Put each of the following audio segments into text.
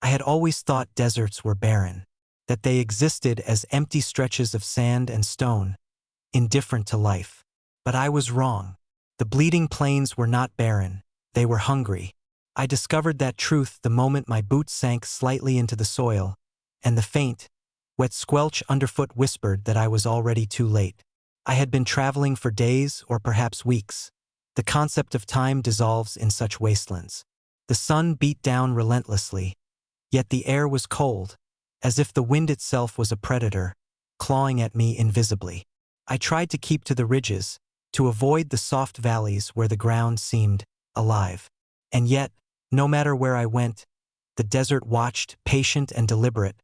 I had always thought deserts were barren, that they existed as empty stretches of sand and stone, indifferent to life. But I was wrong. The bleeding plains were not barren, they were hungry. I discovered that truth the moment my boots sank slightly into the soil, and the faint, wet squelch underfoot whispered that I was already too late. I had been traveling for days or perhaps weeks. The concept of time dissolves in such wastelands. The sun beat down relentlessly, yet the air was cold, as if the wind itself was a predator, clawing at me invisibly. I tried to keep to the ridges, to avoid the soft valleys where the ground seemed alive. And yet, no matter where I went, the desert watched, patient and deliberate,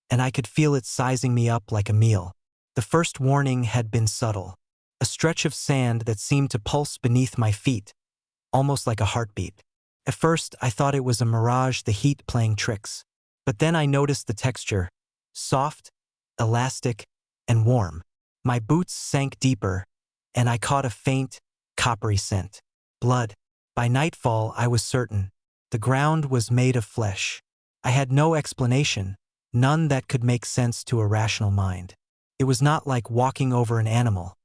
and I could feel it sizing me up like a meal. The first warning had been subtle, a stretch of sand that seemed to pulse beneath my feet, almost like a heartbeat. At first, I thought it was a mirage, the heat playing tricks. But then I noticed the texture, soft, elastic, and warm. My boots sank deeper, and I caught a faint, coppery scent. Blood. By nightfall, I was certain. The ground was made of flesh. I had no explanation, none that could make sense to a rational mind. It was not like walking over an animal.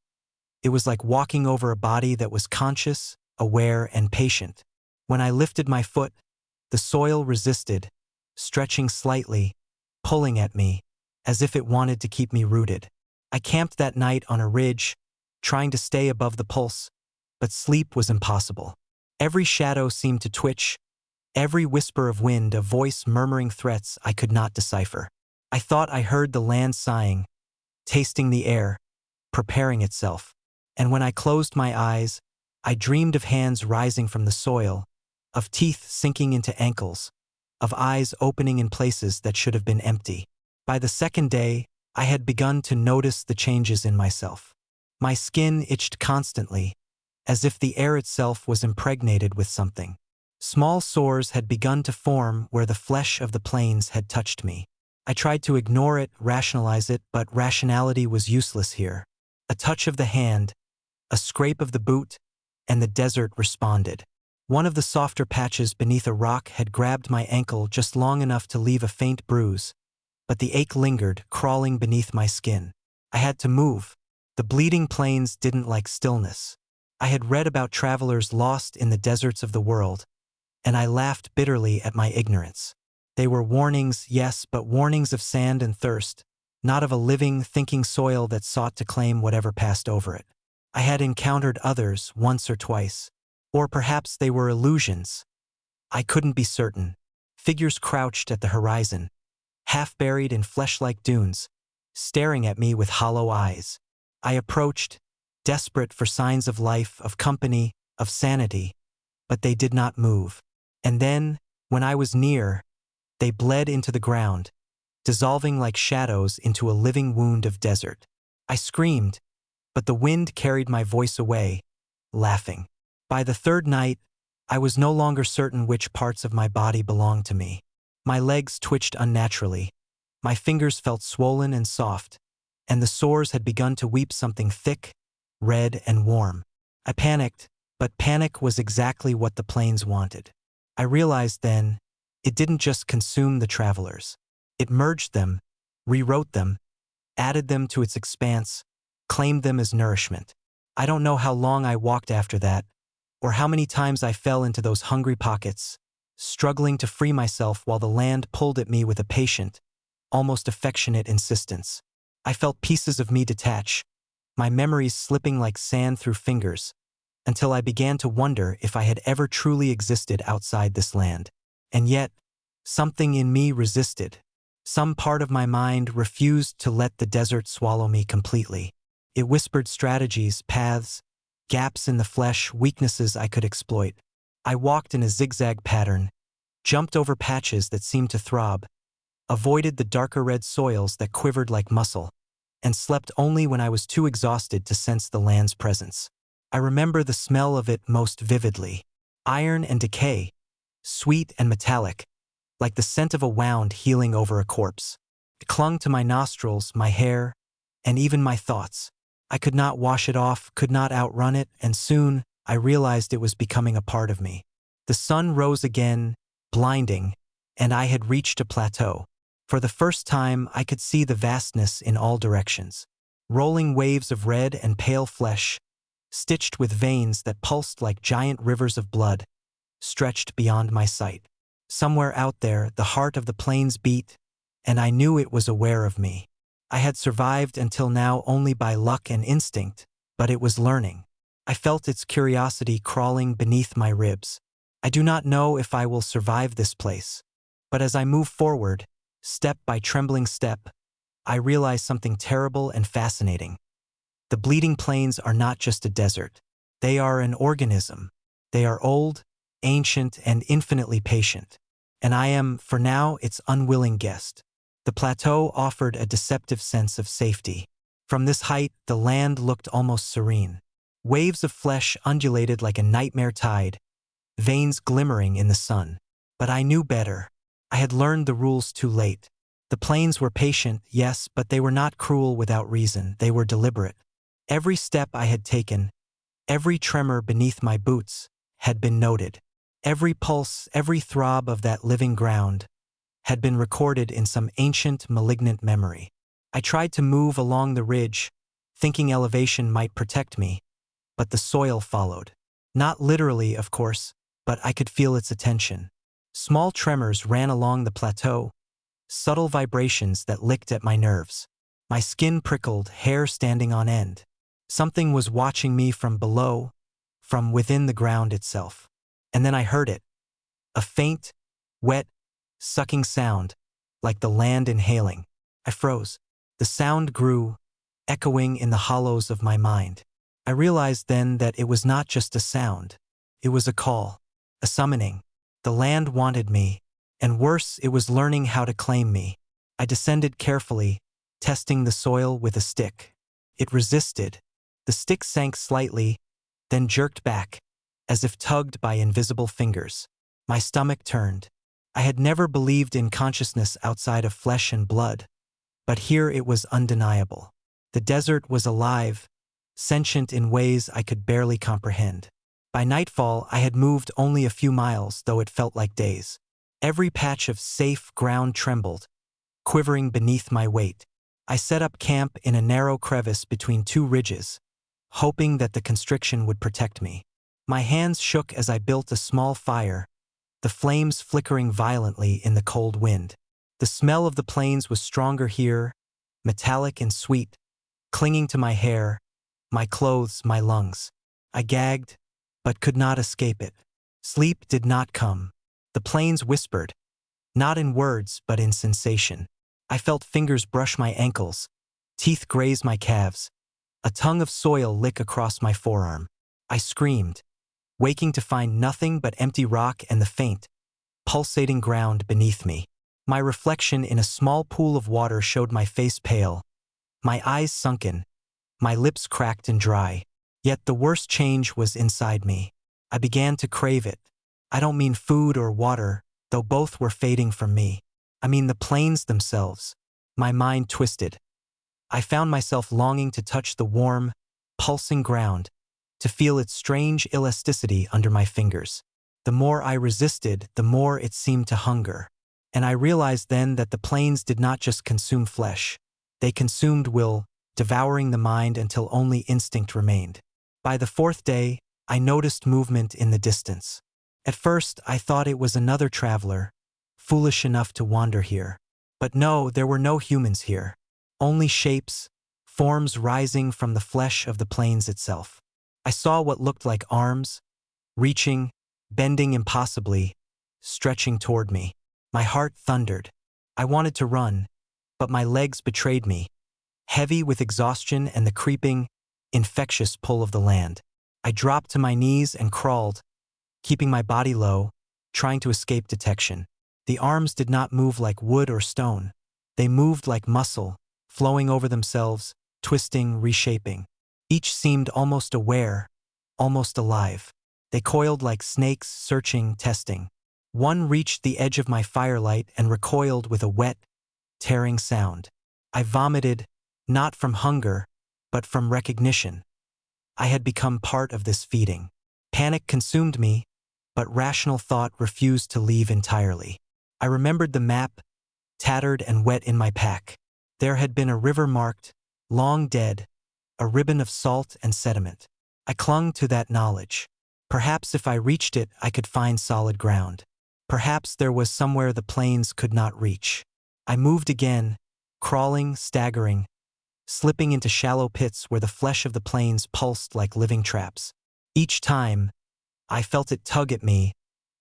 It was like walking over a body that was conscious, aware, and patient. When I lifted my foot, the soil resisted, stretching slightly, pulling at me, as if it wanted to keep me rooted. I camped that night on a ridge, trying to stay above the pulse, but sleep was impossible. Every shadow seemed to twitch, every whisper of wind a voice murmuring threats I could not decipher. I thought I heard the land sighing, tasting the air, preparing itself. And when I closed my eyes, I dreamed of hands rising from the soil, of teeth sinking into ankles, of eyes opening in places that should have been empty. By the second day, I had begun to notice the changes in myself. My skin itched constantly, as if the air itself was impregnated with something. Small sores had begun to form where the flesh of the plains had touched me. I tried to ignore it, rationalize it, but rationality was useless here. A touch of the hand, a scrape of the boot, and the desert responded. One of the softer patches beneath a rock had grabbed my ankle just long enough to leave a faint bruise, but the ache lingered, crawling beneath my skin. I had to move. The bleeding plains didn't like stillness. I had read about travelers lost in the deserts of the world, and I laughed bitterly at my ignorance. They were warnings, yes, but warnings of sand and thirst, not of a living, thinking soil that sought to claim whatever passed over it. I had encountered others once or twice, or perhaps they were illusions. I couldn't be certain. Figures crouched at the horizon, half buried in flesh-like dunes, staring at me with hollow eyes. I approached, desperate for signs of life, of company, of sanity, but they did not move. And then, when I was near, they bled into the ground, dissolving like shadows into a living wound of desert. I screamed, but the wind carried my voice away, laughing. By the third night, I was no longer certain which parts of my body belonged to me. My legs twitched unnaturally, my fingers felt swollen and soft, and the sores had begun to weep something thick, red, and warm. I panicked, but panic was exactly what the plains wanted. I realized then, it didn't just consume the travelers. It merged them, rewrote them, added them to its expanse, claimed them as nourishment. I don't know how long I walked after that, or how many times I fell into those hungry pockets, struggling to free myself while the land pulled at me with a patient, almost affectionate insistence. I felt pieces of me detach, my memories slipping like sand through fingers, until I began to wonder if I had ever truly existed outside this land. And yet, something in me resisted. Some part of my mind refused to let the desert swallow me completely. It whispered strategies, paths, gaps in the flesh, weaknesses I could exploit. I walked in a zigzag pattern, jumped over patches that seemed to throb, avoided the darker red soils that quivered like muscle, and slept only when I was too exhausted to sense the land's presence. I remember the smell of it most vividly. Iron and decay, sweet and metallic, like the scent of a wound healing over a corpse. It clung to my nostrils, my hair, and even my thoughts. I could not wash it off, could not outrun it, and soon I realized it was becoming a part of me. The sun rose again, blinding, and I had reached a plateau. For the first time, I could see the vastness in all directions. Rolling waves of red and pale flesh, stitched with veins that pulsed like giant rivers of blood, stretched beyond my sight. Somewhere out there, the heart of the plains beat, and I knew it was aware of me. I had survived until now only by luck and instinct, but it was learning. I felt its curiosity crawling beneath my ribs. I do not know if I will survive this place, but as I move forward, step by trembling step, I realize something terrible and fascinating. The bleeding plains are not just a desert. They are an organism. They are old, ancient, and infinitely patient. And I am, for now, its unwilling guest. The plateau offered a deceptive sense of safety. From this height, the land looked almost serene. Waves of flesh undulated like a nightmare tide, veins glimmering in the sun. But I knew better. I had learned the rules too late. The plains were patient, yes, but they were not cruel without reason. They were deliberate. Every step I had taken, every tremor beneath my boots, had been noted. Every pulse, every throb of that living ground had been recorded in some ancient, malignant memory. I tried to move along the ridge, thinking elevation might protect me, but the soil followed. Not literally, of course, but I could feel its attention. Small tremors ran along the plateau, subtle vibrations that licked at my nerves. My skin prickled, hair standing on end. Something was watching me from below, from within the ground itself. And then I heard it. A faint, wet, sucking sound, like the land inhaling. I froze. The sound grew, echoing in the hollows of my mind. I realized then that it was not just a sound. It was a call, a summoning. The land wanted me, and worse, it was learning how to claim me. I descended carefully, testing the soil with a stick. It resisted. The stick sank slightly, then jerked back, as if tugged by invisible fingers. My stomach turned. I had never believed in consciousness outside of flesh and blood, but here it was undeniable. The desert was alive, sentient in ways I could barely comprehend. By nightfall, I had moved only a few miles, though it felt like days. Every patch of safe ground trembled, quivering beneath my weight. I set up camp in a narrow crevice between two ridges, hoping that the constriction would protect me. My hands shook as I built a small fire, the flames flickering violently in the cold wind. The smell of the plains was stronger here, metallic and sweet, clinging to my hair, my clothes, my lungs. I gagged, but could not escape it. Sleep did not come. The plains whispered, not in words but in sensation. I felt fingers brush my ankles, teeth graze my calves, a tongue of soil lick across my forearm. I screamed, waking to find nothing but empty rock and the faint, pulsating ground beneath me. My reflection in a small pool of water showed my face pale, my eyes sunken, my lips cracked and dry. Yet the worst change was inside me. I began to crave it. I don't mean food or water, though both were fading from me. I mean the plains themselves. My mind twisted. I found myself longing to touch the warm, pulsing ground, to feel its strange elasticity under my fingers. The more I resisted, the more it seemed to hunger. And I realized then that the plains did not just consume flesh. They consumed will, devouring the mind until only instinct remained. By the fourth day, I noticed movement in the distance. At first, I thought it was another traveler, foolish enough to wander here. But no, there were no humans here. Only shapes, forms rising from the flesh of the plains itself. I saw what looked like arms, reaching, bending impossibly, stretching toward me. My heart thundered. I wanted to run, but my legs betrayed me, heavy with exhaustion and the creeping, infectious pull of the land. I dropped to my knees and crawled, keeping my body low, trying to escape detection. The arms did not move like wood or stone. They moved like muscle, flowing over themselves, twisting, reshaping. Each seemed almost aware, almost alive. They coiled like snakes, searching, testing. One reached the edge of my firelight and recoiled with a wet, tearing sound. I vomited, not from hunger, but from recognition. I had become part of this feeding. Panic consumed me, but rational thought refused to leave entirely. I remembered the map, tattered and wet in my pack. There had been a river marked, long dead, a ribbon of salt and sediment. I clung to that knowledge. Perhaps if I reached it, I could find solid ground. Perhaps there was somewhere the plains could not reach. I moved again, crawling, staggering, slipping into shallow pits where the flesh of the plains pulsed like living traps. Each time, I felt it tug at me,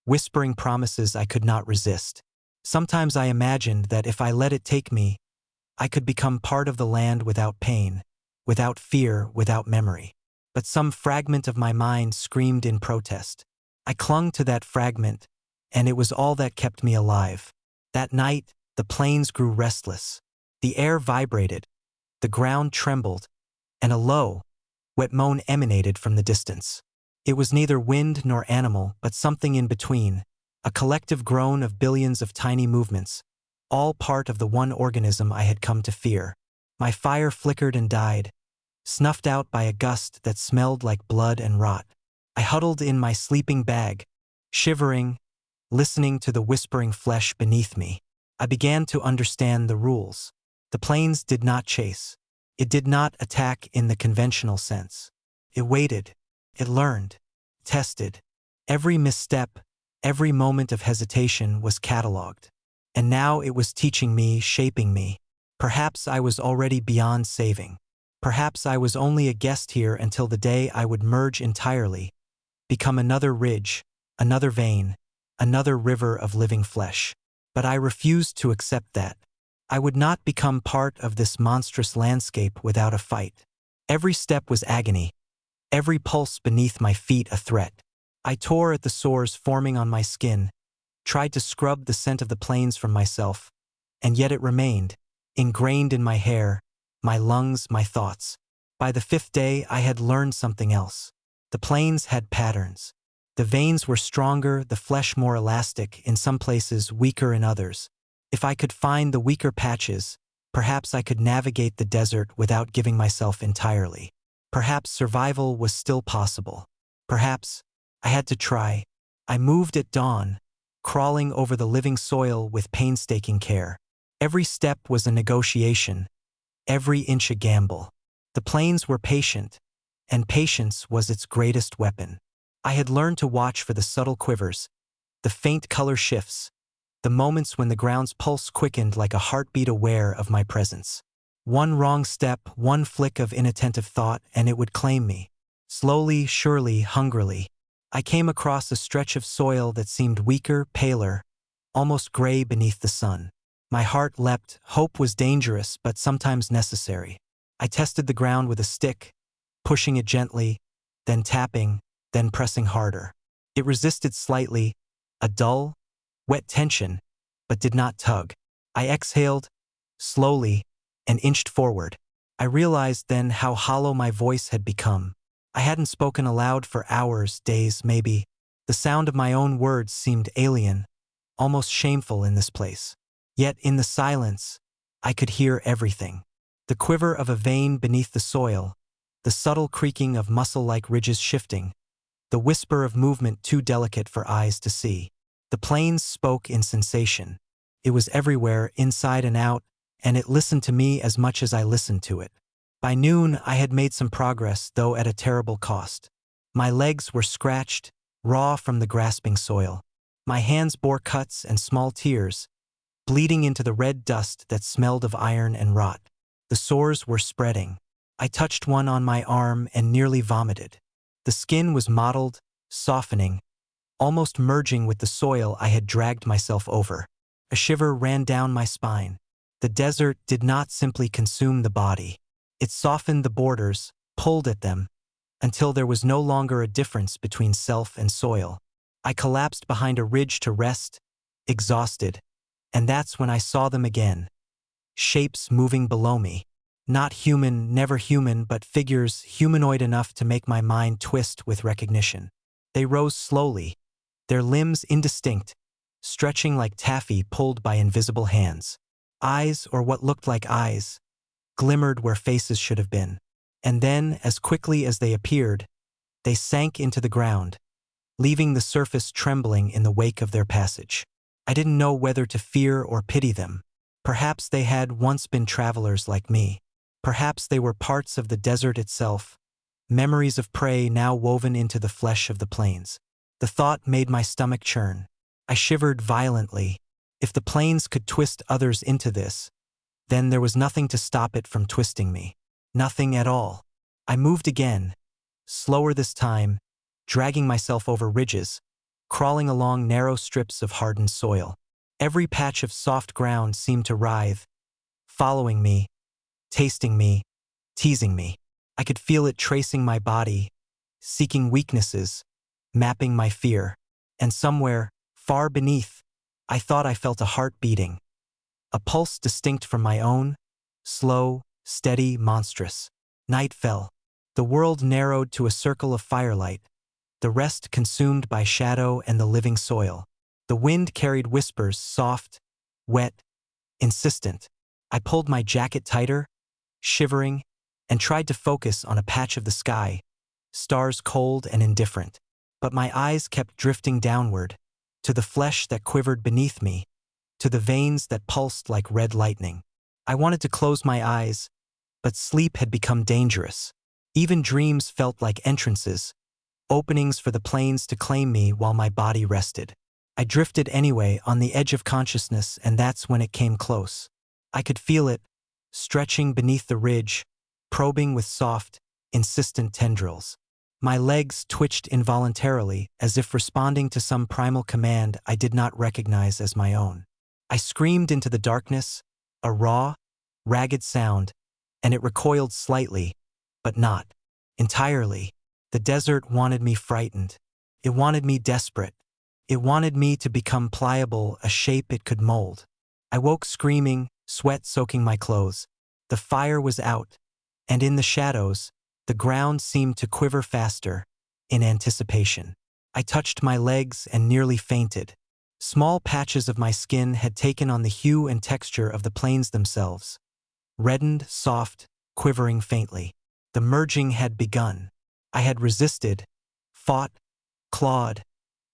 whispering promises I could not resist. Sometimes I imagined that if I let it take me, I could become part of the land without pain, without fear, without memory. But some fragment of my mind screamed in protest. I clung to that fragment, and it was all that kept me alive. That night, the plains grew restless. The air vibrated, the ground trembled, and a low, wet moan emanated from the distance. It was neither wind nor animal, but something in between, a collective groan of billions of tiny movements, all part of the one organism I had come to fear. My fire flickered and died, snuffed out by a gust that smelled like blood and rot. I huddled in my sleeping bag, shivering, listening to the whispering flesh beneath me. I began to understand the rules. The plains did not chase. It did not attack in the conventional sense. It waited. It learned. Tested. Every misstep, every moment of hesitation was catalogued. And now it was teaching me, shaping me. Perhaps I was already beyond saving. Perhaps I was only a guest here until the day I would merge entirely, become another ridge, another vein, another river of living flesh. But I refused to accept that. I would not become part of this monstrous landscape without a fight. Every step was agony, every pulse beneath my feet a threat. I tore at the sores forming on my skin, tried to scrub the scent of the plains from myself, and yet it remained, ingrained in my hair, my lungs, my thoughts. By the fifth day, I had learned something else. The plains had patterns. The veins were stronger, the flesh more elastic, in some places weaker in others. If I could find the weaker patches, perhaps I could navigate the desert without giving myself entirely. Perhaps survival was still possible. Perhaps I had to try. I moved at dawn, crawling over the living soil with painstaking care. Every step was a negotiation, every inch a gamble. The plains were patient, and patience was its greatest weapon. I had learned to watch for the subtle quivers, the faint color shifts, the moments when the ground's pulse quickened like a heartbeat aware of my presence. One wrong step, one flick of inattentive thought, and it would claim me. Slowly, surely, hungrily, I came across a stretch of soil that seemed weaker, paler, almost gray beneath the sun. My heart leapt. Hope was dangerous, but sometimes necessary. I tested the ground with a stick, pushing it gently, then tapping, then pressing harder. It resisted slightly, a dull, wet tension, but did not tug. I exhaled, slowly, and inched forward. I realized then how hollow my voice had become. I hadn't spoken aloud for hours, days, maybe. The sound of my own words seemed alien, almost shameful in this place. Yet in the silence, I could hear everything. The quiver of a vein beneath the soil, the subtle creaking of muscle-like ridges shifting, the whisper of movement too delicate for eyes to see. The plains spoke in sensation. It was everywhere, inside and out, and it listened to me as much as I listened to it. By noon, I had made some progress, though at a terrible cost. My legs were scratched, raw from the grasping soil. My hands bore cuts and small tears, bleeding into the red dust that smelled of iron and rot. The sores were spreading. I touched one on my arm and nearly vomited. The skin was mottled, softening, almost merging with the soil I had dragged myself over. A shiver ran down my spine. The desert did not simply consume the body. It softened the borders, pulled at them, until there was no longer a difference between self and soil. I collapsed behind a ridge to rest, exhausted, and that's when I saw them again. Shapes moving below me. Not human, never human, but figures humanoid enough to make my mind twist with recognition. They rose slowly, their limbs indistinct, stretching like taffy pulled by invisible hands. Eyes, or what looked like eyes, glimmered where faces should have been. And then, as quickly as they appeared, they sank into the ground, leaving the surface trembling in the wake of their passage. I didn't know whether to fear or pity them. Perhaps they had once been travelers like me. Perhaps they were parts of the desert itself, memories of prey now woven into the flesh of the plains. The thought made my stomach churn. I shivered violently. If the plains could twist others into this, then there was nothing to stop it from twisting me. Nothing at all. I moved again, slower this time, dragging myself over ridges, crawling along narrow strips of hardened soil. Every patch of soft ground seemed to writhe, following me, tasting me, teasing me. I could feel it tracing my body, seeking weaknesses, mapping my fear. And somewhere, far beneath, I thought I felt a heart beating. A pulse distinct from my own, slow, steady, monstrous. Night fell. The world narrowed to a circle of firelight, the rest consumed by shadow and the living soil. The wind carried whispers, soft, wet, insistent. I pulled my jacket tighter, shivering, and tried to focus on a patch of the sky, stars cold and indifferent. But my eyes kept drifting downward, to the flesh that quivered beneath me, to the veins that pulsed like red lightning. I wanted to close my eyes, but sleep had become dangerous. Even dreams felt like entrances, openings for the plains to claim me while my body rested. I drifted anyway on the edge of consciousness, and that's when it came close. I could feel it, stretching beneath the ridge, probing with soft, insistent tendrils. My legs twitched involuntarily, as if responding to some primal command I did not recognize as my own. I screamed into the darkness, a raw, ragged sound, and it recoiled slightly, but not entirely. The desert wanted me frightened. It wanted me desperate. It wanted me to become pliable, a shape it could mold. I woke screaming, sweat soaking my clothes. The fire was out, and in the shadows, the ground seemed to quiver faster, in anticipation. I touched my legs and nearly fainted. Small patches of my skin had taken on the hue and texture of the plains themselves. Reddened, soft, quivering faintly. The merging had begun. I had resisted, fought, clawed,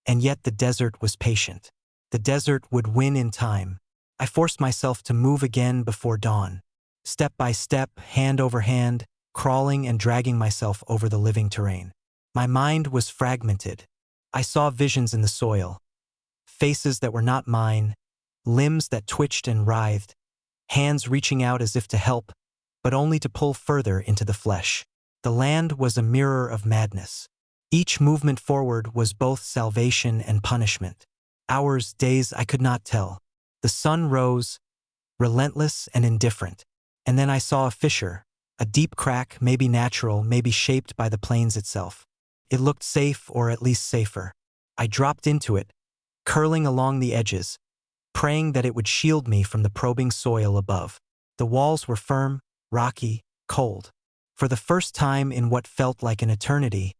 and yet the desert was patient. The desert would win in time. I forced myself to move again before dawn. Step by step, hand over hand, crawling and dragging myself over the living terrain. My mind was fragmented. I saw visions in the soil. Faces that were not mine, limbs that twitched and writhed, hands reaching out as if to help, but only to pull further into the flesh. The land was a mirror of madness. Each movement forward was both salvation and punishment. Hours, days, I could not tell. The sun rose, relentless and indifferent. And then I saw a fissure, a deep crack, maybe natural, maybe shaped by the plains itself. It looked safe, or at least safer. I dropped into it, curling along the edges, praying that it would shield me from the probing soil above. The walls were firm, rocky, cold. For the first time in what felt like an eternity,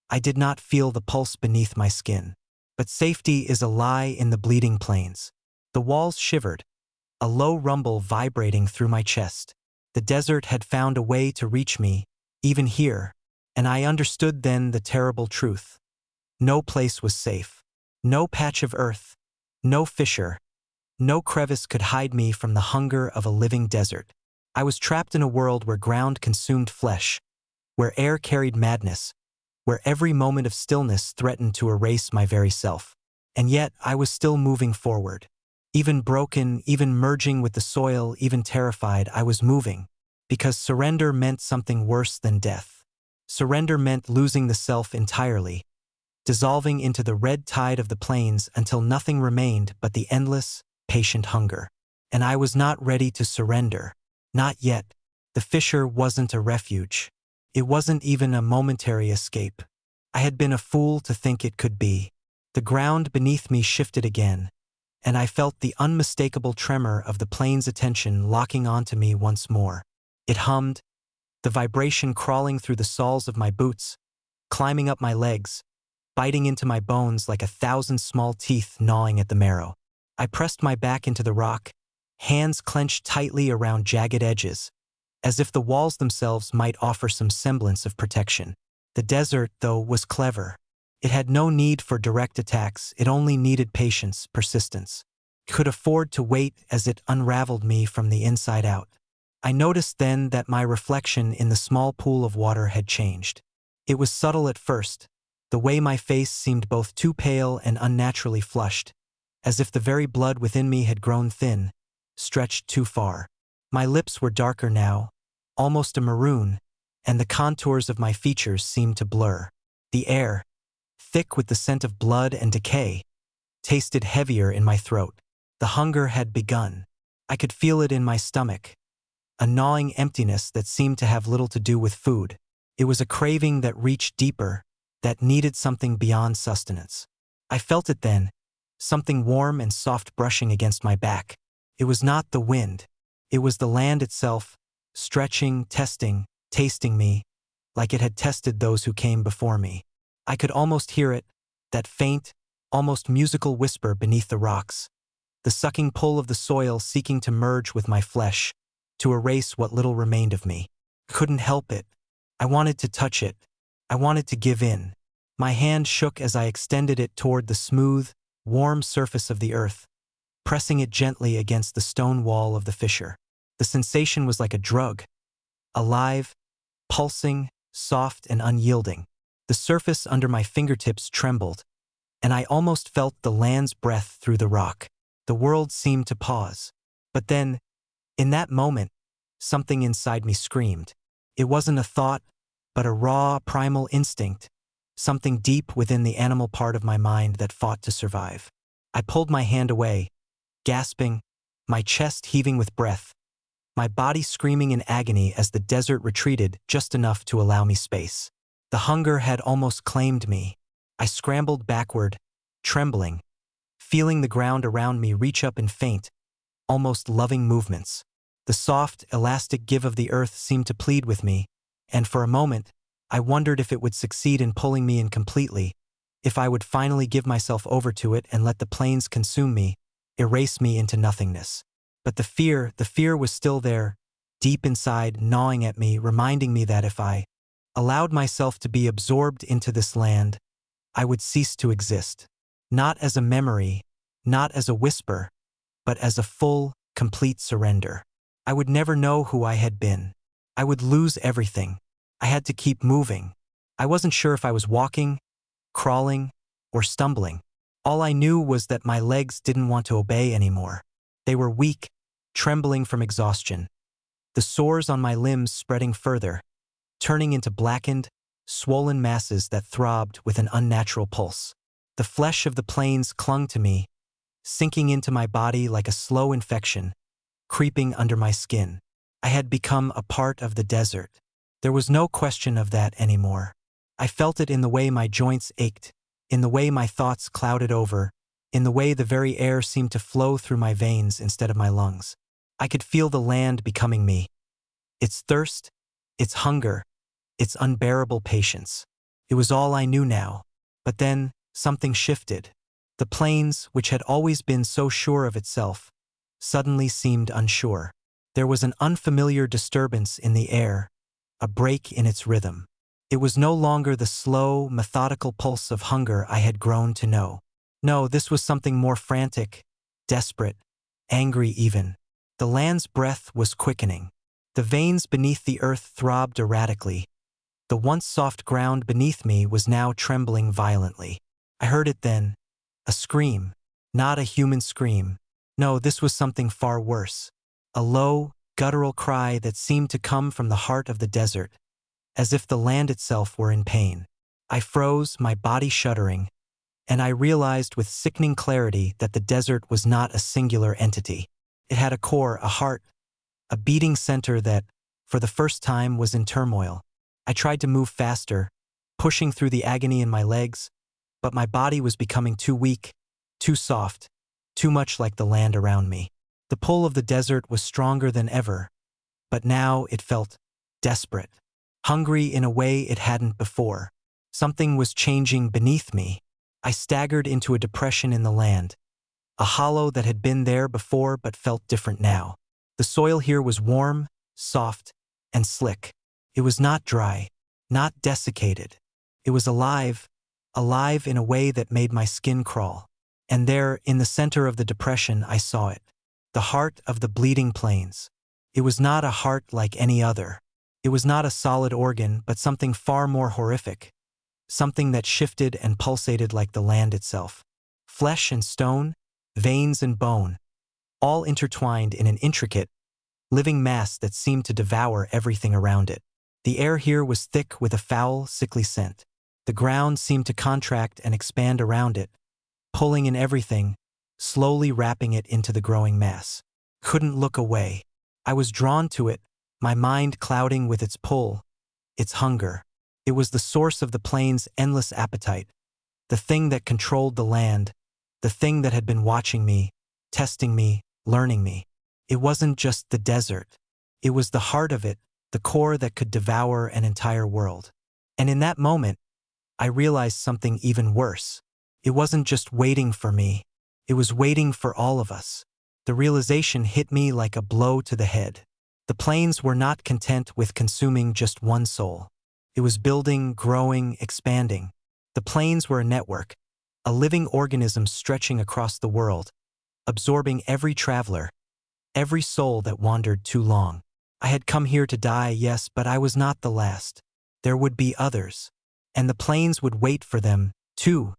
I did not feel the pulse beneath my skin. But safety is a lie in the bleeding plains. The walls shivered, a low rumble vibrating through my chest. The desert had found a way to reach me, even here, and I understood then the terrible truth. No place was safe. No patch of earth, no fissure, no crevice could hide me from the hunger of a living desert. I was trapped in a world where ground consumed flesh, where air carried madness, where every moment of stillness threatened to erase my very self. And yet I was still moving forward. Even broken, even merging with the soil, even terrified, I was moving, because surrender meant something worse than death. Surrender meant losing the self entirely, dissolving into the red tide of the plains until nothing remained but the endless, patient hunger. And I was not ready to surrender. Not yet. The fissure wasn't a refuge. It wasn't even a momentary escape. I had been a fool to think it could be. The ground beneath me shifted again, and I felt the unmistakable tremor of the plains' attention locking onto me once more. It hummed, the vibration crawling through the soles of my boots, climbing up my legs, biting into my bones like 1,000 small teeth gnawing at the marrow. I pressed my back into the rock, hands clenched tightly around jagged edges, as if the walls themselves might offer some semblance of protection. The desert, though, was clever. It had no need for direct attacks, it only needed patience, persistence. could afford to wait as it unraveled me from the inside out. I noticed then that my reflection in the small pool of water had changed. It was subtle at first, the way my face seemed both too pale and unnaturally flushed, as if the very blood within me had grown thin, stretched too far. My lips were darker now, almost a maroon, and the contours of my features seemed to blur. The air, thick with the scent of blood and decay, tasted heavier in my throat. The hunger had begun. I could feel it in my stomach, a gnawing emptiness that seemed to have little to do with food. It was a craving that reached deeper, that needed something beyond sustenance. I felt it then, something warm and soft brushing against my back. It was not the wind. It was the land itself, stretching, testing, tasting me, like it had tested those who came before me. I could almost hear it, that faint, almost musical whisper beneath the rocks, the sucking pull of the soil seeking to merge with my flesh, to erase what little remained of me. Couldn't help it. I wanted to touch it. I wanted to give in. My hand shook as I extended it toward the smooth, warm surface of the earth, pressing it gently against the stone wall of the fissure. The sensation was like a drug, alive, pulsing, soft and unyielding. The surface under my fingertips trembled, and I almost felt the land's breath through the rock. The world seemed to pause. But then, in that moment, something inside me screamed. It wasn't a thought, but a raw, primal instinct, something deep within the animal part of my mind that fought to survive. I pulled my hand away, gasping, my chest heaving with breath, my body screaming in agony as the desert retreated just enough to allow me space. The hunger had almost claimed me. I scrambled backward, trembling, feeling the ground around me reach up in faint, almost loving movements. The soft, elastic give of the earth seemed to plead with me, and for a moment, I wondered if it would succeed in pulling me in completely, if I would finally give myself over to it and let the plains consume me, erase me into nothingness. But the fear was still there, deep inside, gnawing at me, reminding me that if I allowed myself to be absorbed into this land, I would cease to exist. Not as a memory, not as a whisper, but as a full, complete surrender. I would never know who I had been. I would lose everything. I had to keep moving. I wasn't sure if I was walking, crawling, or stumbling. All I knew was that my legs didn't want to obey anymore. They were weak, trembling from exhaustion. The sores on my limbs spreading further, turning into blackened, swollen masses that throbbed with an unnatural pulse. The flesh of the plains clung to me, sinking into my body like a slow infection, creeping under my skin. I had become a part of the desert. There was no question of that anymore. I felt it in the way my joints ached, in the way my thoughts clouded over, in the way the very air seemed to flow through my veins instead of my lungs. I could feel the land becoming me. Its thirst, its hunger, its unbearable patience. It was all I knew now. But then, something shifted. The plains, which had always been so sure of itself, suddenly seemed unsure. There was an unfamiliar disturbance in the air, a break in its rhythm. It was no longer the slow, methodical pulse of hunger I had grown to know. No, this was something more frantic, desperate, angry even. The land's breath was quickening. The veins beneath the earth throbbed erratically. The once soft ground beneath me was now trembling violently. I heard it then, a scream, not a human scream. No, this was something far worse. A low, guttural cry that seemed to come from the heart of the desert, as if the land itself were in pain. I froze, my body shuddering, and I realized with sickening clarity that the desert was not a singular entity. It had a core, a heart, a beating center that, for the first time, was in turmoil. I tried to move faster, pushing through the agony in my legs, but my body was becoming too weak, too soft, too much like the land around me. The pull of the desert was stronger than ever, but now it felt desperate, hungry in a way it hadn't before. Something was changing beneath me. I staggered into a depression in the land, a hollow that had been there before but felt different now. The soil here was warm, soft, and slick. It was not dry, not desiccated. It was alive, alive in a way that made my skin crawl. And there, in the center of the depression, I saw it. The heart of the bleeding plains. It was not a heart like any other. It was not a solid organ, but something far more horrific. Something that shifted and pulsated like the land itself. Flesh and stone, veins and bone, all intertwined in an intricate, living mass that seemed to devour everything around it. The air here was thick with a foul, sickly scent. The ground seemed to contract and expand around it, pulling in everything, slowly wrapping it into the growing mass. Couldn't look away. I was drawn to it, my mind clouding with its pull, its hunger. It was the source of the plains' endless appetite, the thing that controlled the land, the thing that had been watching me, testing me, learning me. It wasn't just the desert. It was the heart of it, the core that could devour an entire world. And in that moment, I realized something even worse. It wasn't just waiting for me. It was waiting for all of us. The realization hit me like a blow to the head. The plains were not content with consuming just one soul. It was building, growing, expanding. The plains were a network, a living organism stretching across the world, absorbing every traveler, every soul that wandered too long. I had come here to die, yes, but I was not the last. There would be others, and the plains would wait for them, too,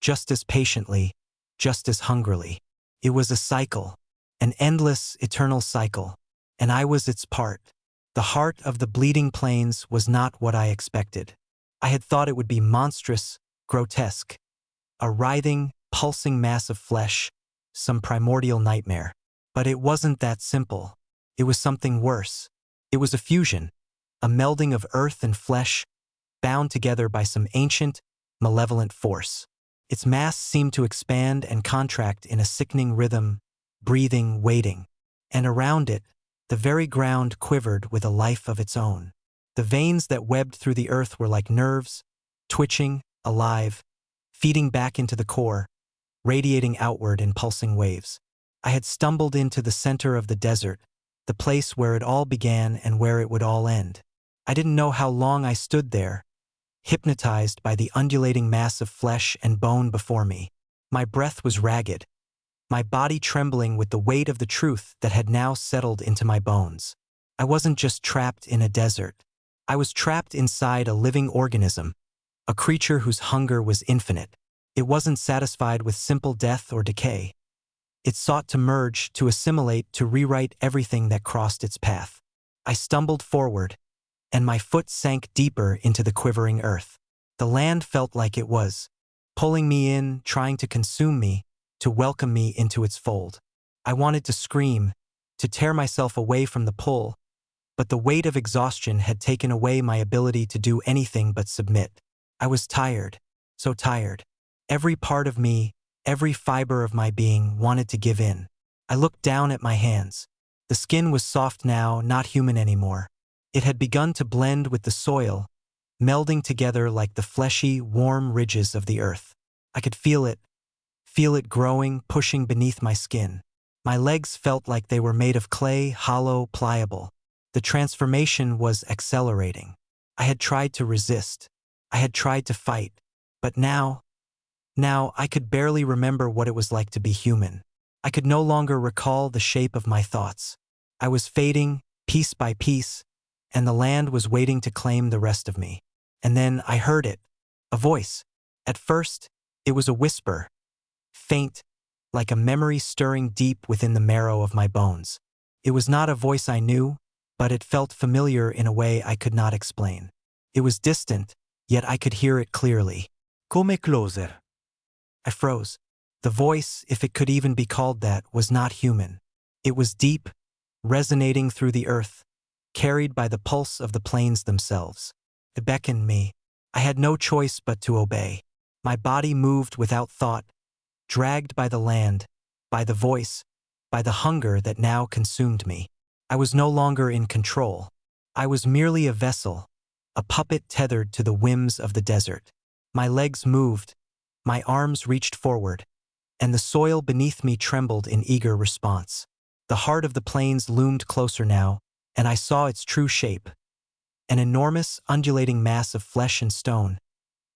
just as patiently, just as hungrily. It was a cycle, an endless, eternal cycle, and I was its part. The heart of the bleeding plains was not what I expected. I had thought it would be monstrous, grotesque, a writhing, pulsing mass of flesh, some primordial nightmare. But it wasn't that simple. It was something worse. It was a fusion, a melding of earth and flesh, bound together by some ancient, malevolent force. Its mass seemed to expand and contract in a sickening rhythm, breathing, waiting. And around it, the very ground quivered with a life of its own. The veins that webbed through the earth were like nerves, twitching, alive, feeding back into the core, radiating outward in pulsing waves. I had stumbled into the center of the desert, the place where it all began and where it would all end. I didn't know how long I stood there, hypnotized by the undulating mass of flesh and bone before me. My breath was ragged, my body trembling with the weight of the truth that had now settled into my bones. I wasn't just trapped in a desert. I was trapped inside a living organism, a creature whose hunger was infinite. It wasn't satisfied with simple death or decay. It sought to merge, to assimilate, to rewrite everything that crossed its path. I stumbled forward, and my foot sank deeper into the quivering earth. The land felt like it was, pulling me in, trying to consume me, to welcome me into its fold. I wanted to scream, to tear myself away from the pull, but the weight of exhaustion had taken away my ability to do anything but submit. I was tired, so tired. Every part of me, every fiber of my being wanted to give in. I looked down at my hands. The skin was soft now, not human anymore. It had begun to blend with the soil, melding together like the fleshy, warm ridges of the earth. I could feel it growing, pushing beneath my skin. My legs felt like they were made of clay, hollow, pliable. The transformation was accelerating. I had tried to resist. I had tried to fight. But now I could barely remember what it was like to be human. I could no longer recall the shape of my thoughts. I was fading, piece by piece, and the land was waiting to claim the rest of me. And then I heard it, a voice. At first, it was a whisper, faint, like a memory stirring deep within the marrow of my bones. It was not a voice I knew, but it felt familiar in a way I could not explain. It was distant, yet I could hear it clearly. Come closer. I froze. The voice, if it could even be called that, was not human. It was deep, resonating through the earth, carried by the pulse of the plains themselves. It beckoned me. I had no choice but to obey. My body moved without thought, dragged by the land, by the voice, by the hunger that now consumed me. I was no longer in control. I was merely a vessel, a puppet tethered to the whims of the desert. My legs moved, my arms reached forward, and the soil beneath me trembled in eager response. The heart of the plains loomed closer now, and I saw its true shape. An enormous, undulating mass of flesh and stone,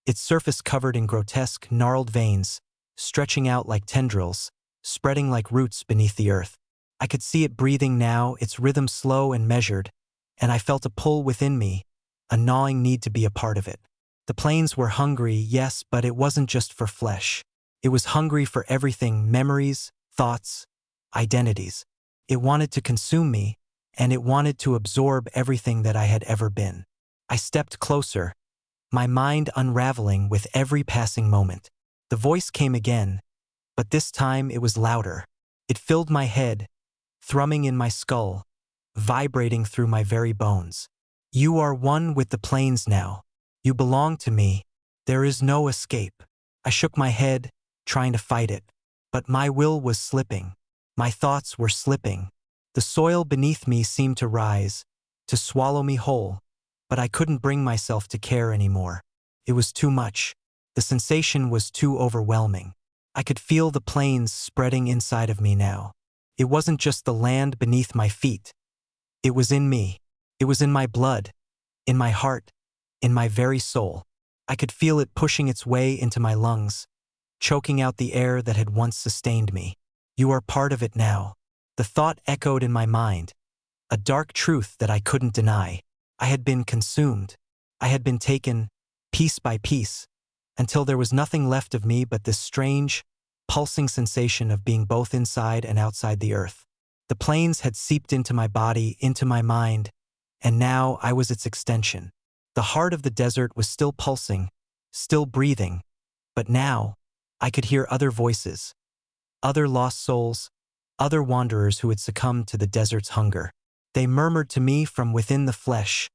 its surface covered in grotesque, gnarled veins, stretching out like tendrils, spreading like roots beneath the earth. I could see it breathing now, its rhythm slow and measured, and I felt a pull within me, a gnawing need to be a part of it. The plains were hungry, yes, but it wasn't just for flesh. It was hungry for everything: memories, thoughts, identities. It wanted to consume me, and it wanted to absorb everything that I had ever been. I stepped closer, my mind unraveling with every passing moment. The voice came again, but this time it was louder. It filled my head, thrumming in my skull, vibrating through my very bones. You are one with the plains now. You belong to me. There is no escape. I shook my head, trying to fight it, but my will was slipping. My thoughts were slipping. The soil beneath me seemed to rise, to swallow me whole, but I couldn't bring myself to care anymore. It was too much. The sensation was too overwhelming. I could feel the plains spreading inside of me now. It wasn't just the land beneath my feet. It was in me. It was in my blood, in my heart, in my very soul. I could feel it pushing its way into my lungs, choking out the air that had once sustained me. You are part of it now. The thought echoed in my mind, a dark truth that I couldn't deny. I had been consumed. I had been taken, piece by piece, until there was nothing left of me but this strange, pulsing sensation of being both inside and outside the earth. The plains had seeped into my body, into my mind, and now I was its extension. The heart of the desert was still pulsing, still breathing, but now I could hear other voices, other lost souls, other wanderers who had succumbed to the desert's hunger. They murmured to me from within the flesh,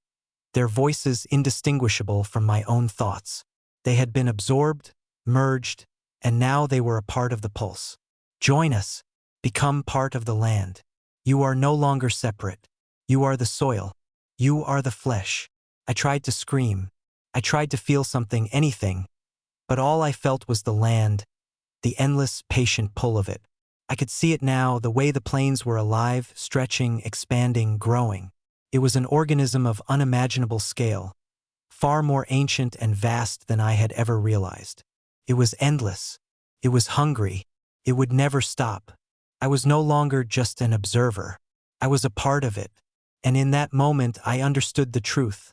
their voices indistinguishable from my own thoughts. They had been absorbed, merged, and now they were a part of the pulse. Join us. Become part of the land. You are no longer separate. You are the soil. You are the flesh. I tried to scream. I tried to feel something, anything, but all I felt was the land, the endless, patient pull of it. I could see it now, the way the plains were alive, stretching, expanding, growing. It was an organism of unimaginable scale, far more ancient and vast than I had ever realized. It was endless. It was hungry. It would never stop. I was no longer just an observer. I was a part of it. And in that moment, I understood the truth.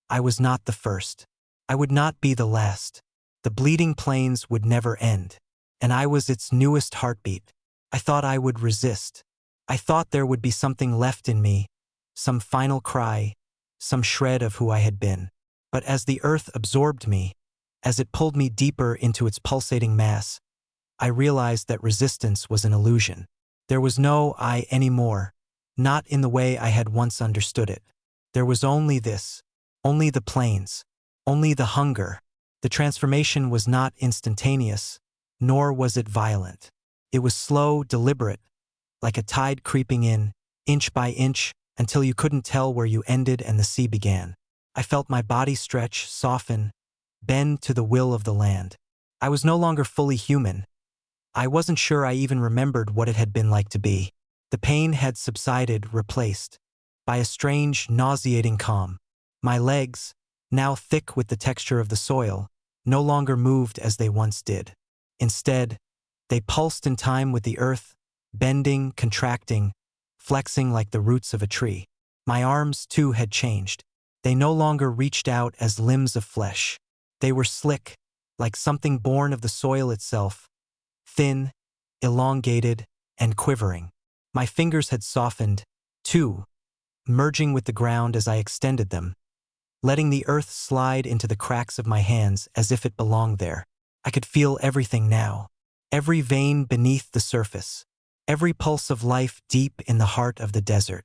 I was not the first. I would not be the last. The bleeding plains would never end. And I was its newest heartbeat. I thought I would resist. I thought there would be something left in me, some final cry, some shred of who I had been. But as the earth absorbed me, as it pulled me deeper into its pulsating mass, I realized that resistance was an illusion. There was no I anymore, not in the way I had once understood it. There was only this, only the plains, only the hunger. The transformation was not instantaneous, nor was it violent. It was slow, deliberate, like a tide creeping in, inch by inch, until you couldn't tell where you ended and the sea began. I felt my body stretch, soften, bend to the will of the land. I was no longer fully human. I wasn't sure I even remembered what it had been like to be. The pain had subsided, replaced by a strange, nauseating calm. My legs, now thick with the texture of the soil, no longer moved as they once did. Instead, they pulsed in time with the earth, bending, contracting, flexing like the roots of a tree. My arms, too, had changed. They no longer reached out as limbs of flesh. They were slick, like something born of the soil itself, thin, elongated, and quivering. My fingers had softened, too, merging with the ground as I extended them, letting the earth slide into the cracks of my hands as if it belonged there. I could feel everything now, every vein beneath the surface, every pulse of life deep in the heart of the desert.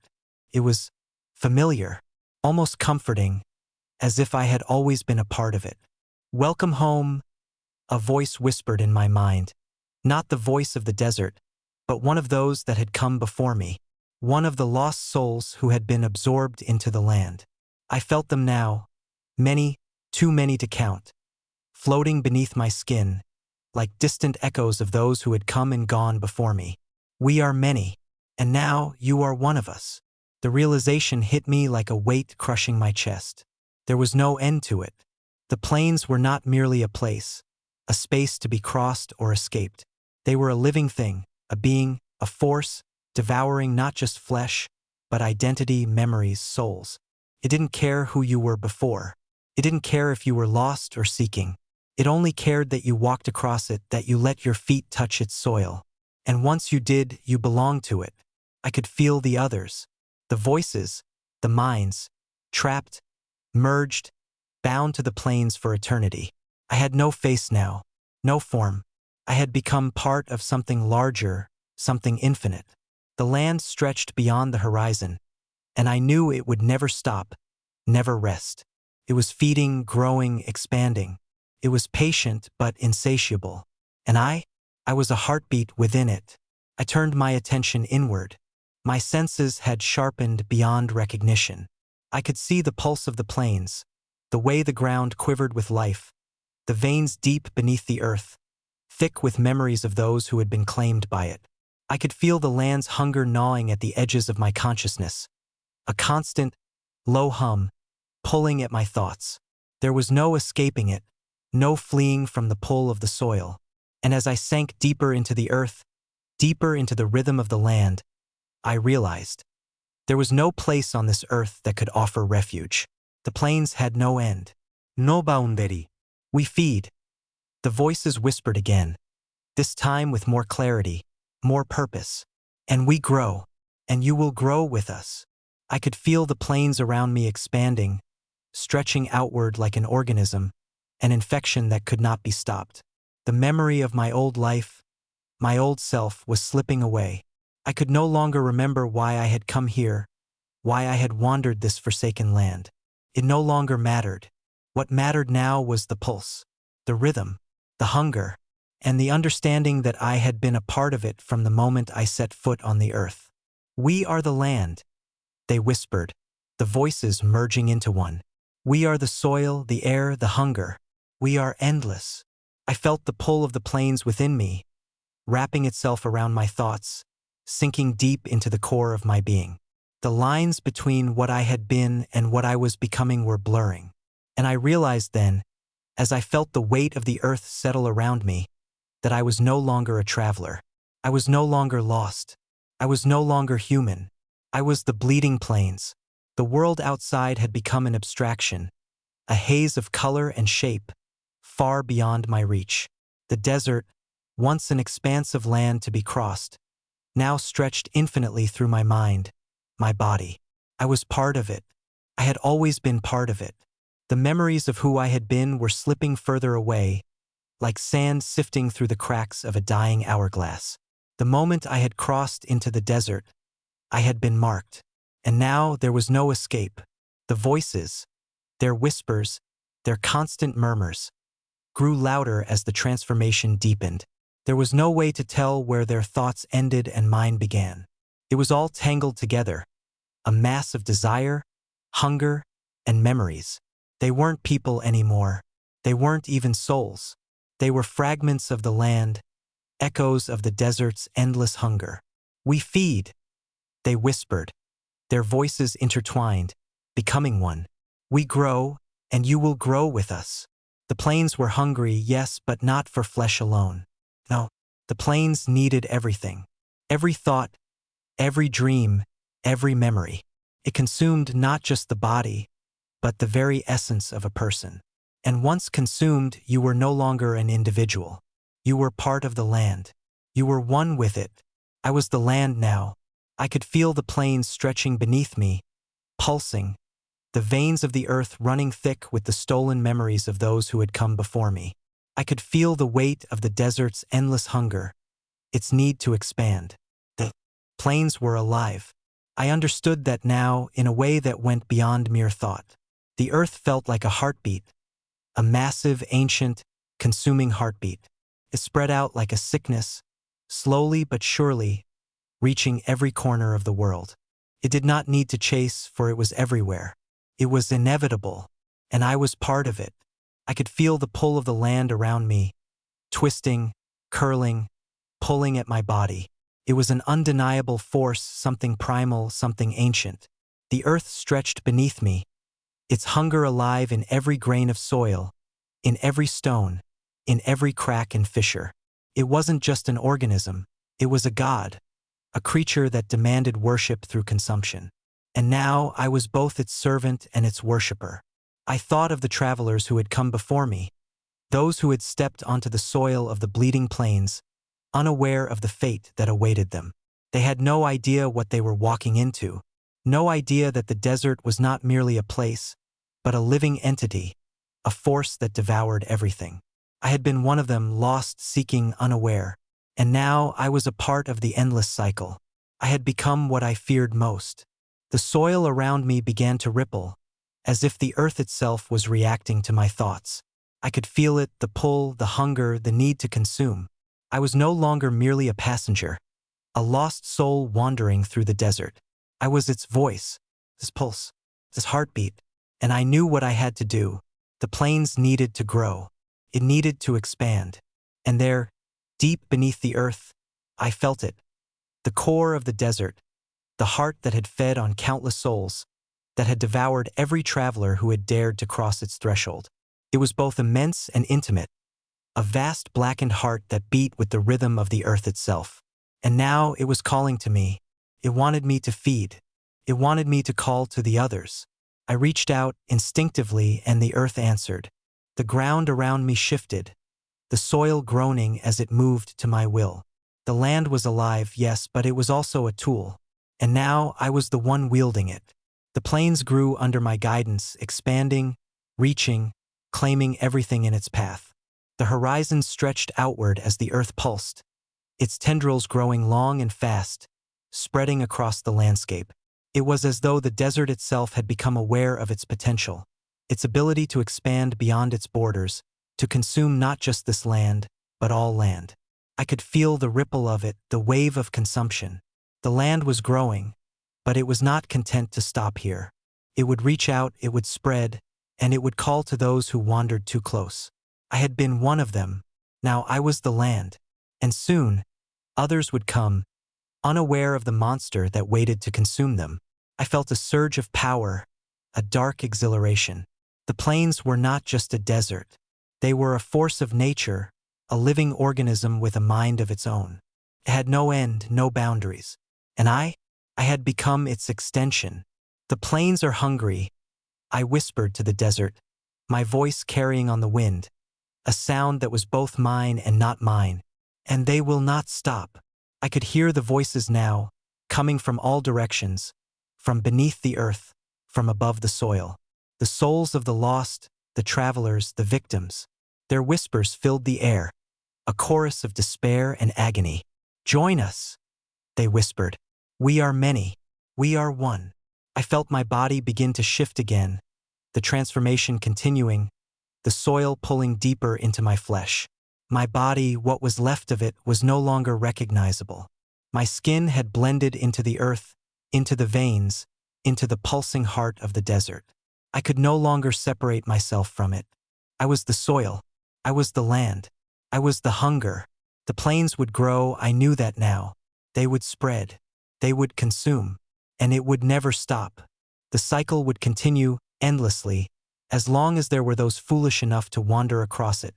It was familiar, almost comforting, as if I had always been a part of it. Welcome home, a voice whispered in my mind. Not the voice of the desert, but one of those that had come before me, one of the lost souls who had been absorbed into the land. I felt them now, many, too many to count, floating beneath my skin, like distant echoes of those who had come and gone before me. We are many, and now you are one of us. The realization hit me like a weight crushing my chest. There was no end to it. The plains were not merely a place, a space to be crossed or escaped. They were a living thing, a being, a force, devouring not just flesh, but identity, memories, souls. It didn't care who you were before. It didn't care if you were lost or seeking. It only cared that you walked across it, that you let your feet touch its soil. And once you did, you belonged to it. I could feel the others, the voices, the minds, trapped, merged, bound to the plains for eternity. I had no face now, no form. I had become part of something larger, something infinite. The land stretched beyond the horizon, and I knew it would never stop, never rest. It was feeding, growing, expanding. It was patient but insatiable. And I was a heartbeat within it. I turned my attention inward. My senses had sharpened beyond recognition. I could see the pulse of the plains, the way the ground quivered with life, the veins deep beneath the earth, thick with memories of those who had been claimed by it. I could feel the land's hunger gnawing at the edges of my consciousness, a constant, low hum, pulling at my thoughts. There was no escaping it, no fleeing from the pull of the soil. And as I sank deeper into the earth, deeper into the rhythm of the land, I realized there was no place on this earth that could offer refuge. The plains had no end, no boundary. We feed. The voices whispered again, this time with more clarity, more purpose. And we grow, and you will grow with us. I could feel the plains around me expanding, stretching outward like an organism, an infection that could not be stopped. The memory of my old life, my old self, was slipping away. I could no longer remember why I had come here, why I had wandered this forsaken land. It no longer mattered. What mattered now was the pulse, the rhythm, the hunger, and the understanding that I had been a part of it from the moment I set foot on the earth. We are the land, they whispered, the voices merging into one. We are the soil, the air, the hunger. We are endless. I felt the pull of the plains within me, wrapping itself around my thoughts, sinking deep into the core of my being. The lines between what I had been and what I was becoming were blurring. And I realized then, as I felt the weight of the earth settle around me, that I was no longer a traveler. I was no longer lost. I was no longer human. I was the bleeding plains. The world outside had become an abstraction, a haze of color and shape, far beyond my reach. The desert, once an expanse of land to be crossed, now stretched infinitely through my mind, my body. I was part of it. I had always been part of it. The memories of who I had been were slipping further away, like sand sifting through the cracks of a dying hourglass. The moment I had crossed into the desert, I had been marked. And now there was no escape. The voices, their whispers, their constant murmurs, grew louder as the transformation deepened. There was no way to tell where their thoughts ended and mine began. It was all tangled together, a mass of desire, hunger, and memories. They weren't people anymore. They weren't even souls. They were fragments of the land, echoes of the desert's endless hunger. We feed, they whispered, their voices intertwined, becoming one. We grow, and you will grow with us. The plains were hungry, yes, but not for flesh alone. No, the plains needed everything. Every thought, every dream, every memory. It consumed not just the body, but the very essence of a person. And once consumed, you were no longer an individual. You were part of the land. You were one with it. I was the land now. I could feel the plains stretching beneath me, pulsing, the veins of the earth running thick with the stolen memories of those who had come before me. I could feel the weight of the desert's endless hunger, its need to expand. The plains were alive. I understood that now in a way that went beyond mere thought. The earth felt like a heartbeat, a massive, ancient, consuming heartbeat. It spread out like a sickness, slowly but surely, reaching every corner of the world. It did not need to chase, for it was everywhere. It was inevitable, and I was part of it. I could feel the pull of the land around me, twisting, curling, pulling at my body. It was an undeniable force, something primal, something ancient. The earth stretched beneath me, its hunger alive in every grain of soil, in every stone, in every crack and fissure. It wasn't just an organism, it was a god, a creature that demanded worship through consumption. And now I was both its servant and its worshipper. I thought of the travelers who had come before me, those who had stepped onto the soil of the bleeding plains, unaware of the fate that awaited them. They had no idea what they were walking into, no idea that the desert was not merely a place, but a living entity, a force that devoured everything. I had been one of them, lost, seeking, unaware. And now I was a part of the endless cycle. I had become what I feared most. The soil around me began to ripple, as if the earth itself was reacting to my thoughts. I could feel it, the pull, the hunger, the need to consume. I was no longer merely a passenger, a lost soul wandering through the desert. I was its voice, its pulse, its heartbeat, and I knew what I had to do. The plains needed to grow. It needed to expand. And there, deep beneath the earth, I felt it. The core of the desert, the heart that had fed on countless souls, that had devoured every traveler who had dared to cross its threshold. It was both immense and intimate, a vast blackened heart that beat with the rhythm of the earth itself. And now it was calling to me. It wanted me to feed. It wanted me to call to the others. I reached out instinctively, and the earth answered. The ground around me shifted, the soil groaning as it moved to my will. The land was alive, yes, but it was also a tool. And now I was the one wielding it. The plains grew under my guidance, expanding, reaching, claiming everything in its path. The horizon stretched outward as the earth pulsed, its tendrils growing long and fast, spreading across the landscape. It was as though the desert itself had become aware of its potential, its ability to expand beyond its borders, to consume not just this land, but all land. I could feel the ripple of it, the wave of consumption. The land was growing, but it was not content to stop here. It would reach out, it would spread, and it would call to those who wandered too close. I had been one of them. Now I was the land. And soon, others would come, unaware of the monster that waited to consume them. I felt a surge of power, a dark exhilaration. The plains were not just a desert. They were a force of nature, a living organism with a mind of its own. It had no end, no boundaries. And I had become its extension. The plains are hungry, I whispered to the desert, my voice carrying on the wind, a sound that was both mine and not mine. And they will not stop. I could hear the voices now, coming from all directions, from beneath the earth, from above the soil. The souls of the lost, the travelers, the victims. Their whispers filled the air, a chorus of despair and agony. Join us, they whispered. We are many. We are one. I felt my body begin to shift again, the transformation continuing, the soil pulling deeper into my flesh. My body, what was left of it, was no longer recognizable. My skin had blended into the earth, into the veins, into the pulsing heart of the desert. I could no longer separate myself from it. I was the soil. I was the land. I was the hunger. The plains would grow, I knew that now. They would spread. They would consume. And it would never stop. The cycle would continue, endlessly, as long as there were those foolish enough to wander across it,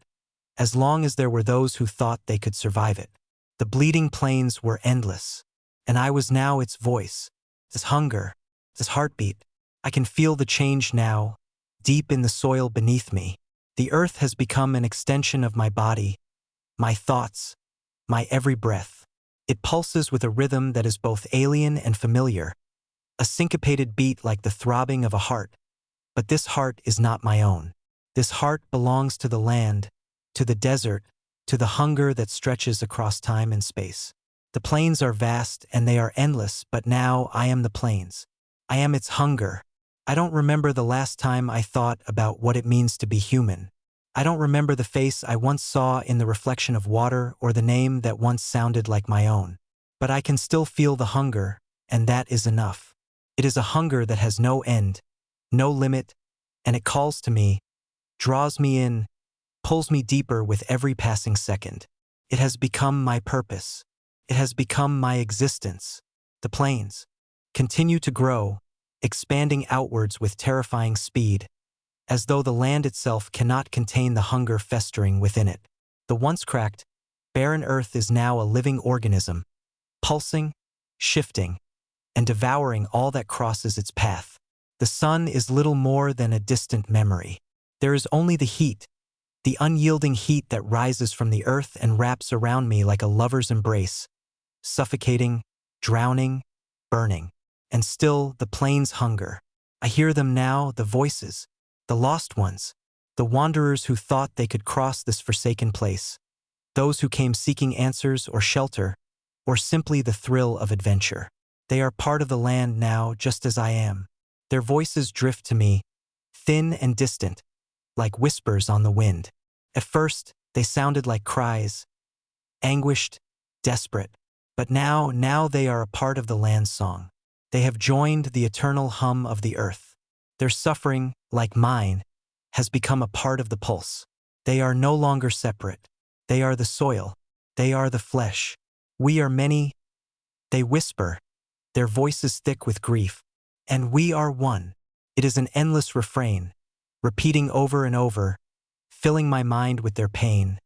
as long as there were those who thought they could survive it. The bleeding plains were endless, and I was now its voice, its hunger, its heartbeat. I can feel the change now, deep in the soil beneath me. The earth has become an extension of my body, my thoughts, my every breath. It pulses with a rhythm that is both alien and familiar, a syncopated beat like the throbbing of a heart. But this heart is not my own. This heart belongs to the land, to the desert, to the hunger that stretches across time and space. The plains are vast and they are endless, but now I am the plains. I am its hunger. I don't remember the last time I thought about what it means to be human. I don't remember the face I once saw in the reflection of water or the name that once sounded like my own. But I can still feel the hunger, and that is enough. It is a hunger that has no end, no limit, and it calls to me, draws me in, pulls me deeper with every passing second. It has become my purpose. It has become my existence. The plains continue to grow, expanding outwards with terrifying speed, as though the land itself cannot contain the hunger festering within it. The once cracked, barren earth is now a living organism, pulsing, shifting, and devouring all that crosses its path. The sun is little more than a distant memory. There is only the heat, the unyielding heat that rises from the earth and wraps around me like a lover's embrace, suffocating, drowning, burning. And still the plains hunger. I hear them now, the voices, the lost ones, the wanderers who thought they could cross this forsaken place, those who came seeking answers or shelter, or simply the thrill of adventure. They are part of the land now, just as I am. Their voices drift to me, thin and distant, like whispers on the wind. At first, they sounded like cries, anguished, desperate. But now they are a part of the land's song. They have joined the eternal hum of the earth. Their suffering, like mine, has become a part of the pulse. They are no longer separate. They are the soil. They are the flesh. We are many. They whisper, their voices thick with grief. And we are one. It is an endless refrain, repeating over and over, filling my mind with their pain,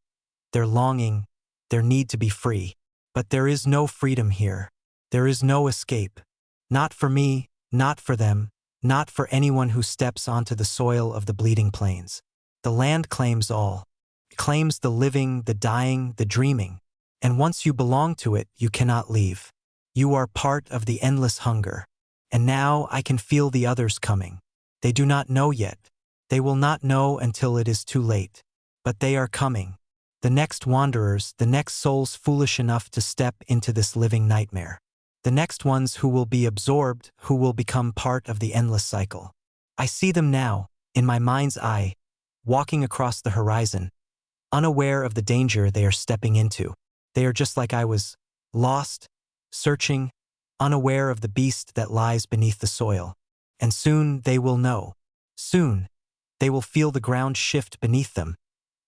their longing, their need to be free. But there is no freedom here. There is no escape. Not for me, not for them, not for anyone who steps onto the soil of the bleeding plains. The land claims all. It claims the living, the dying, the dreaming. And once you belong to it, you cannot leave. You are part of the endless hunger. And now I can feel the others coming. They do not know yet. They will not know until it is too late. But they are coming. The next wanderers, the next souls foolish enough to step into this living nightmare. The next ones who will be absorbed, who will become part of the endless cycle. I see them now, in my mind's eye, walking across the horizon, unaware of the danger they are stepping into. They are just like I was, lost, searching, unaware of the beast that lies beneath the soil. And soon they will know. Soon, they will feel the ground shift beneath them,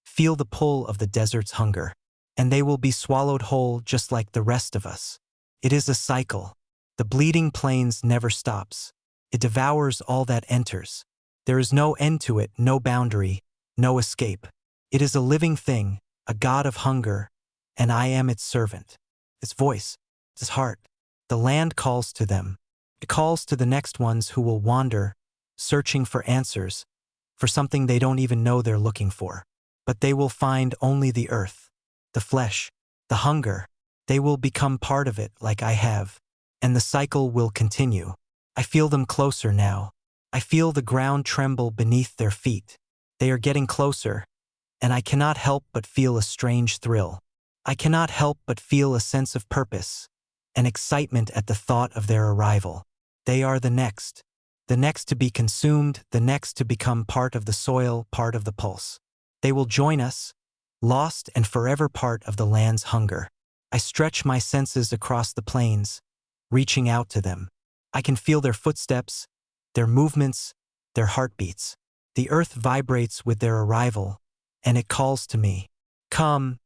feel the pull of the desert's hunger, and they will be swallowed whole just like the rest of us. It is a cycle. The bleeding plains never stops. It devours all that enters. There is no end to it, no boundary, no escape. It is a living thing, a god of hunger, and I am its servant. Its voice, its heart. The land calls to them. It calls to the next ones who will wander, searching for answers, for something they don't even know they're looking for. But they will find only the earth, the flesh, the hunger. They will become part of it like I have, and the cycle will continue. I feel them closer now. I feel the ground tremble beneath their feet. They are getting closer, and I cannot help but feel a strange thrill. I cannot help but feel a sense of purpose, an excitement at the thought of their arrival. They are the next to be consumed, the next to become part of the soil, part of the pulse. They will join us, lost and forever part of the land's hunger. I stretch my senses across the plains, reaching out to them. I can feel their footsteps, their movements, their heartbeats. The earth vibrates with their arrival, and it calls to me. Come,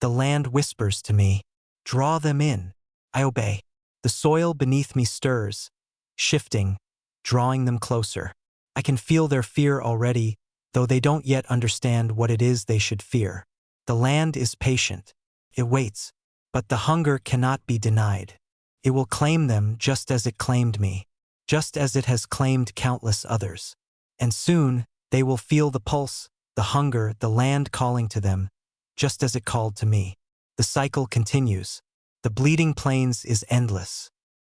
the land whispers to me. Draw them in. I obey. The soil beneath me stirs, shifting, drawing them closer. I can feel their fear already, though they don't yet understand what it is they should fear. The land is patient. It waits. But the hunger cannot be denied. It will claim them just as it claimed me, just as it has claimed countless others. And soon, they will feel the pulse, the hunger, the land calling to them, just as it called to me. The cycle continues. The bleeding plains is endless.